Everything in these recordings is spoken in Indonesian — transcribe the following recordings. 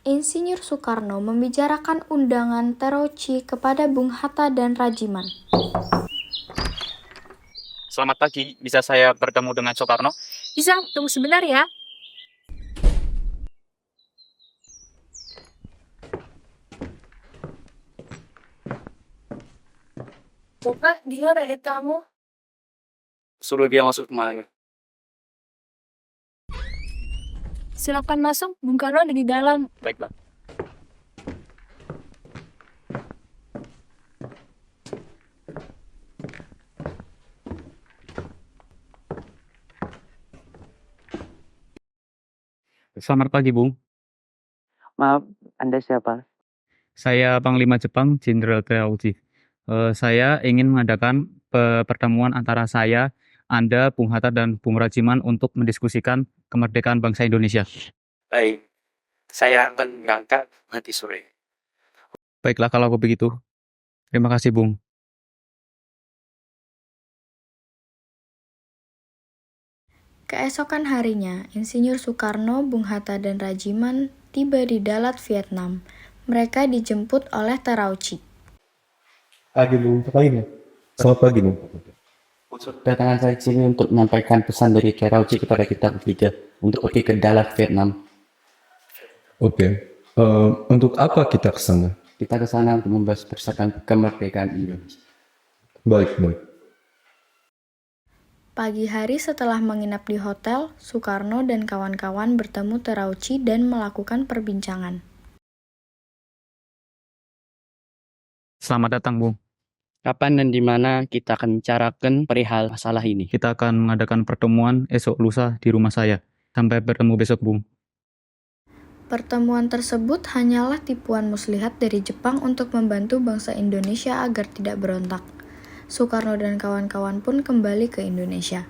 Insinyur Soekarno membicarakan undangan Terauchi kepada Bung Hatta dan Rajiman. Selamat pagi, bisa saya bertemu dengan Soekarno? Bisa, tunggu sebentar ya. Coba dia ada tamu. Suruh dia masuk kemari. Silakan masuk, Bung Karno ada di dalam. Baiklah. Selamat pagi, Bung. Maaf, Anda siapa? Saya Panglima Jepang, Jenderal Terauchi. Saya ingin mengadakan pertemuan antara saya, Anda, Bung Hatta, dan Bung Rajiman untuk mendiskusikan kemerdekaan bangsa Indonesia. Baik, saya akan berangkat nanti sore. Baiklah kalau begitu. Terima kasih, Bung. Keesokan harinya, Insinyur Soekarno, Bung Hatta, dan Rajiman tiba di Dalat, Vietnam. Mereka dijemput oleh Terauchi. Pagi Bung, pagi. Selamat pagi Bung. Kedatangan saya sini untuk menyampaikan pesan dari Terauchi kepada kita bertiga untuk pergi ke Dalat, Vietnam. Oke. Untuk apa kita ke sana? Kita ke sana untuk membahas persiapan kemerdekaan Indonesia. Baik. Pagi hari setelah menginap di hotel, Soekarno dan kawan-kawan bertemu Terauchi dan melakukan perbincangan. Selamat datang, Bung. Kapan dan di mana kita akan bicarakan perihal masalah ini? Kita akan mengadakan pertemuan esok lusa di rumah saya. Sampai bertemu besok, Bung. Pertemuan tersebut hanyalah tipuan muslihat dari Jepang untuk membantu bangsa Indonesia agar tidak berontak. Soekarno dan kawan-kawan pun kembali ke Indonesia.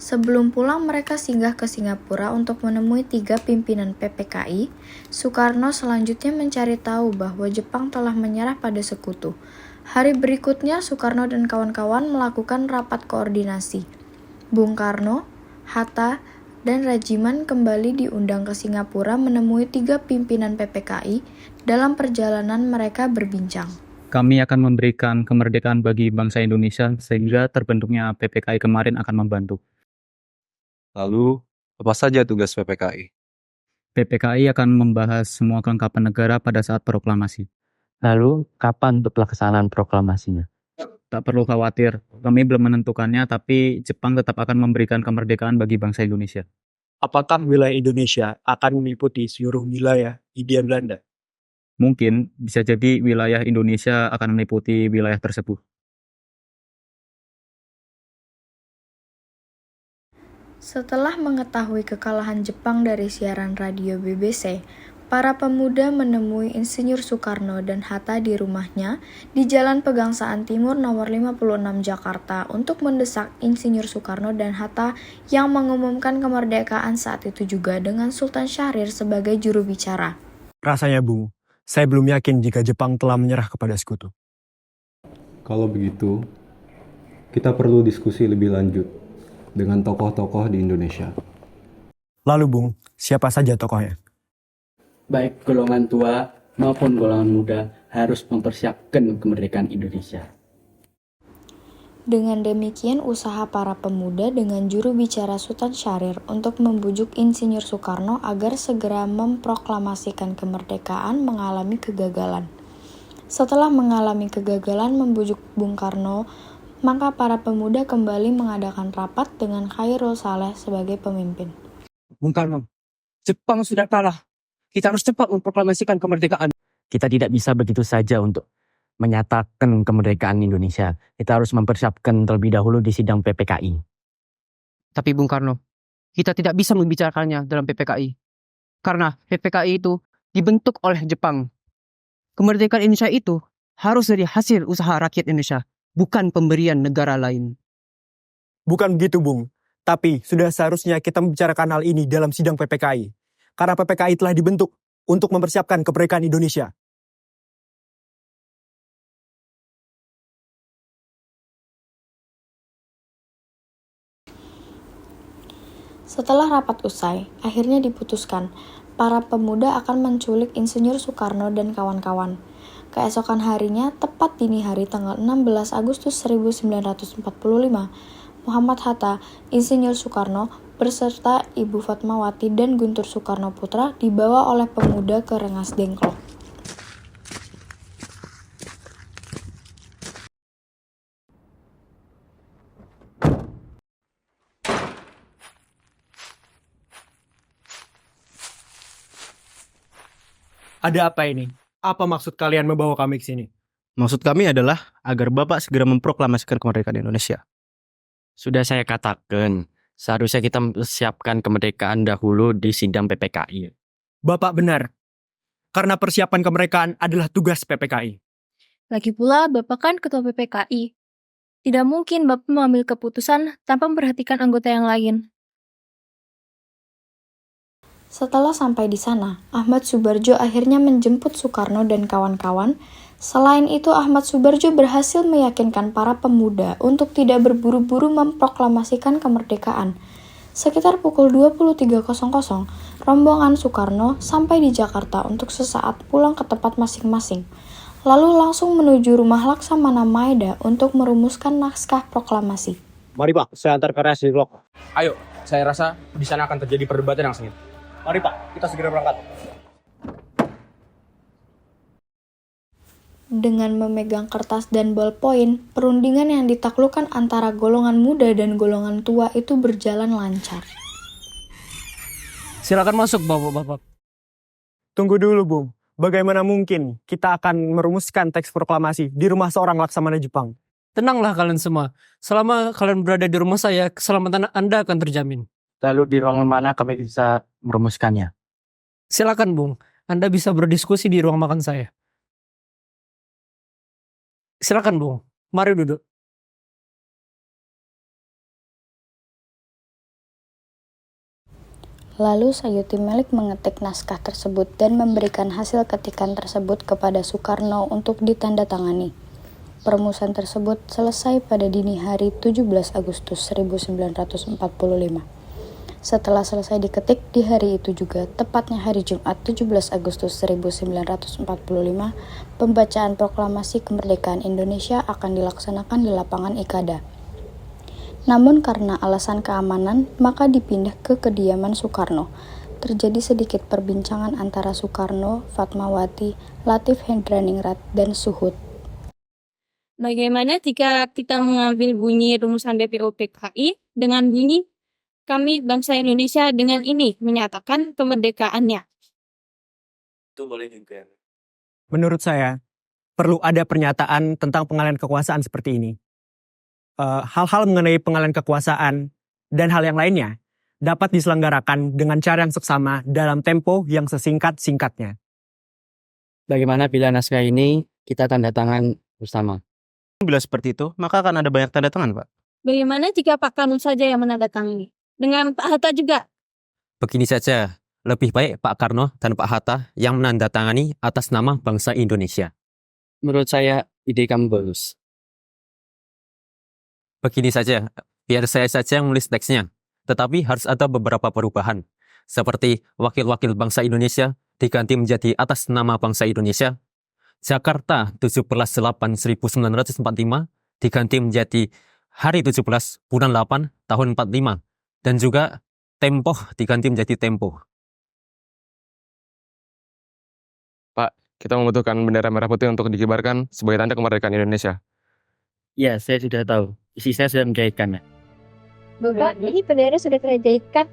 Sebelum pulang mereka singgah ke Singapura untuk menemui 3 pimpinan PPKI. Soekarno selanjutnya mencari tahu bahwa Jepang telah menyerah pada sekutu. Hari berikutnya Soekarno dan kawan-kawan melakukan rapat koordinasi. Bung Karno, Hatta, dan Rajiman kembali diundang ke Singapura menemui 3 pimpinan PPKI. Dalam perjalanan mereka berbincang. Kami akan memberikan kemerdekaan bagi bangsa Indonesia sehingga terbentuknya PPKI kemarin akan membantu. Lalu, apa saja tugas PPKI? PPKI akan membahas semua kelengkapan negara pada saat proklamasi. Lalu, kapan untuk pelaksanaan proklamasinya? Tak perlu khawatir, kami belum menentukannya, tapi Jepang tetap akan memberikan kemerdekaan bagi bangsa Indonesia. Apakah wilayah Indonesia akan meliputi seluruh wilayah Hindia Belanda? Mungkin bisa jadi wilayah Indonesia akan meliputi wilayah tersebut. Setelah mengetahui kekalahan Jepang dari siaran radio BBC, para pemuda menemui Insinyur Soekarno dan Hatta di rumahnya di Jalan Pegangsaan Timur nomor 56 Jakarta untuk mendesak Insinyur Soekarno dan Hatta yang mengumumkan kemerdekaan saat itu juga dengan Sultan Syahrir sebagai juru bicara. Rasanya, Bung, saya belum yakin jika Jepang telah menyerah kepada sekutu. Kalau begitu, kita perlu diskusi lebih lanjut dengan tokoh-tokoh di Indonesia. Lalu, Bung, siapa saja tokohnya? Baik golongan tua maupun golongan muda harus mempersiapkan kemerdekaan Indonesia. Dengan demikian, usaha para pemuda dengan juru bicara Sultan Syahrir untuk membujuk Insinyur Soekarno agar segera memproklamasikan kemerdekaan mengalami kegagalan. Setelah mengalami kegagalan membujuk Bung Karno, maka para pemuda kembali mengadakan rapat dengan Khairul Saleh sebagai pemimpin. Bung Karno, Jepang sudah kalah. Kita harus cepat memproklamasikan kemerdekaan. Kita tidak bisa begitu saja untuk menyatakan kemerdekaan Indonesia. Kita harus mempersiapkan terlebih dahulu di sidang PPKI. Tapi Bung Karno, kita tidak bisa membicarakannya dalam PPKI. Karena PPKI itu dibentuk oleh Jepang. Kemerdekaan Indonesia itu harus dari hasil usaha rakyat Indonesia, bukan pemberian negara lain. Bukan begitu, Bung. Tapi sudah seharusnya kita membicarakan hal ini dalam sidang PPKI. Karena PPKI telah dibentuk untuk mempersiapkan kemerdekaan Indonesia. Setelah rapat usai, akhirnya diputuskan para pemuda akan menculik Insinyur Soekarno dan kawan-kawan. Keesokan harinya, tepat dini hari tanggal 16 Agustus 1945, Muhammad Hatta, Insinyur Soekarno, beserta Ibu Fatmawati dan Guntur Soekarno Putra dibawa oleh pemuda ke Rengas Dengklok. Ada apa ini? Apa maksud kalian membawa kami ke sini? Maksud kami adalah agar Bapak segera memproklamasikan kemerdekaan Indonesia. Sudah saya katakan, seharusnya kita mempersiapkan kemerdekaan dahulu di sidang PPKI. Bapak benar. Karena persiapan kemerdekaan adalah tugas PPKI. Lagi pula, Bapak kan ketua PPKI. Tidak mungkin Bapak mengambil keputusan tanpa memperhatikan anggota yang lain. Setelah sampai di sana, Ahmad Subarjo akhirnya menjemput Soekarno dan kawan-kawan. Selain itu, Ahmad Subarjo berhasil meyakinkan para pemuda untuk tidak berburu-buru memproklamasikan kemerdekaan. Sekitar pukul 23.00, rombongan Soekarno sampai di Jakarta untuk sesaat pulang ke tempat masing-masing. Lalu langsung menuju rumah Laksamana Maeda untuk merumuskan naskah proklamasi. Mari Pak, saya antar ke Rengas Dengklok. Ayo, saya rasa di sana akan terjadi perdebatan yang sengit. Mari Pak, kita segera berangkat. Dengan memegang kertas dan bolpoin, perundingan yang ditaklukkan antara golongan muda dan golongan tua itu berjalan lancar. Silakan masuk, Bapak-bapak. Tunggu dulu, Bung. Bagaimana mungkin kita akan merumuskan teks proklamasi di rumah seorang laksamana Jepang? Tenanglah kalian semua. Selama kalian berada di rumah saya, keselamatan Anda akan terjamin. Lalu di ruangan mana kami bisa merumuskannya? Silakan, Bung. Anda bisa berdiskusi di ruang makan saya. Silakan, Bung. Mari duduk. Lalu Sayuti Melik mengetik naskah tersebut dan memberikan hasil ketikan tersebut kepada Soekarno untuk ditandatangani. Perumusan tersebut selesai pada dini hari 17 Agustus 1945. Setelah selesai diketik di hari itu juga, tepatnya hari Jumat 17 Agustus 1945, pembacaan proklamasi kemerdekaan Indonesia akan dilaksanakan di lapangan Ikada. Namun karena alasan keamanan, maka dipindah ke kediaman Soekarno. Terjadi sedikit perbincangan antara Soekarno, Fatmawati, Latif Hendraningrat, dan Suhut. Bagaimana jika kita mengambil bunyi rumusan BPUPKI dengan bunyi kami bangsa Indonesia dengan ini menyatakan kemerdekaannya? Itu boleh juga. Menurut saya, perlu ada pernyataan tentang pengalihan kekuasaan seperti ini. Hal-hal mengenai pengalihan kekuasaan dan hal yang lainnya dapat diselenggarakan dengan cara yang seksama dalam tempo yang sesingkat-singkatnya. Bagaimana bila naskah ini kita tanda tangan bersama? Bila seperti itu, maka akan ada banyak tanda tangan, Pak. Bagaimana jika Pak Karno saja yang menandatangani? Dengan Pak Hatta juga? Begini saja, lebih baik Pak Karno dan Pak Hatta yang menandatangani atas nama bangsa Indonesia. Menurut saya, ide kamu bagus. Begini saja, biar saya saja yang menulis teksnya. Tetapi harus ada beberapa perubahan. Seperti wakil-wakil bangsa Indonesia diganti menjadi atas nama bangsa Indonesia. Jakarta 17/8/1945 diganti menjadi hari 17 bulan 8 tahun 45. Dan juga Tempo diganti menjadi Tempo. Pak, kita membutuhkan bendera merah putih untuk dikibarkan sebagai tanda kemerdekaan Indonesia. Ya, saya sudah tahu. Istri saya sudah menjahitkannya. Bapak, ini bendera sudah terjahitkan.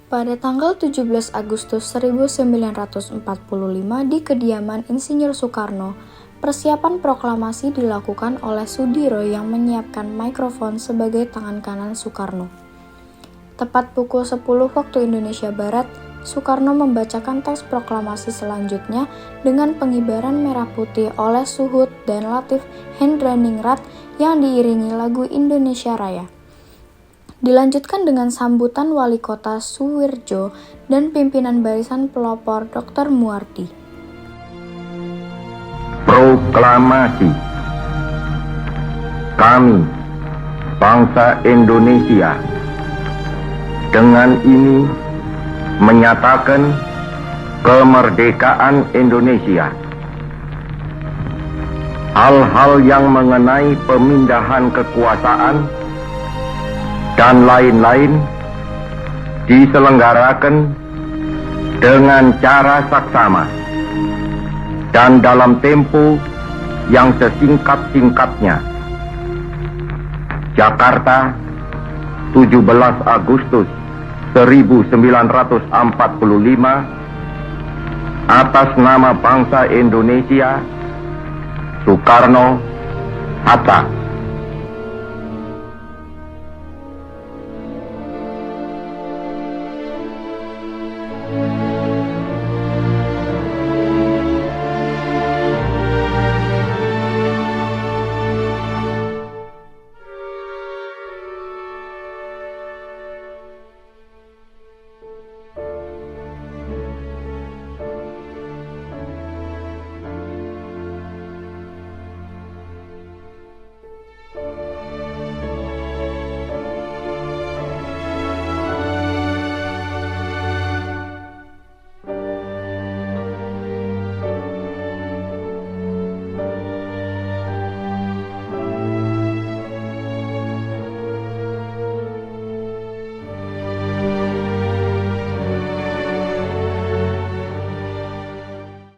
Pada tanggal 17 Agustus 1945 di kediaman Insinyur Soekarno, persiapan proklamasi dilakukan oleh Sudiro yang menyiapkan mikrofon sebagai tangan kanan Soekarno. Tepat pukul 10 waktu Indonesia Barat, Soekarno membacakan teks proklamasi selanjutnya dengan pengibaran merah putih oleh Suhut dan Latif Hendraningrat yang diiringi lagu Indonesia Raya. Dilanjutkan dengan sambutan Wali Kota Suwirjo dan pimpinan barisan pelopor Dr. Muardi. Proklamasi. Kami, bangsa Indonesia, dengan ini menyatakan kemerdekaan Indonesia. Hal-hal yang mengenai pemindahan kekuasaan dan lain-lain diselenggarakan dengan cara saksama dan dalam tempo yang sesingkat-singkatnya. Jakarta, 17 Agustus 1945, atas nama bangsa Indonesia, Soekarno, Hatta.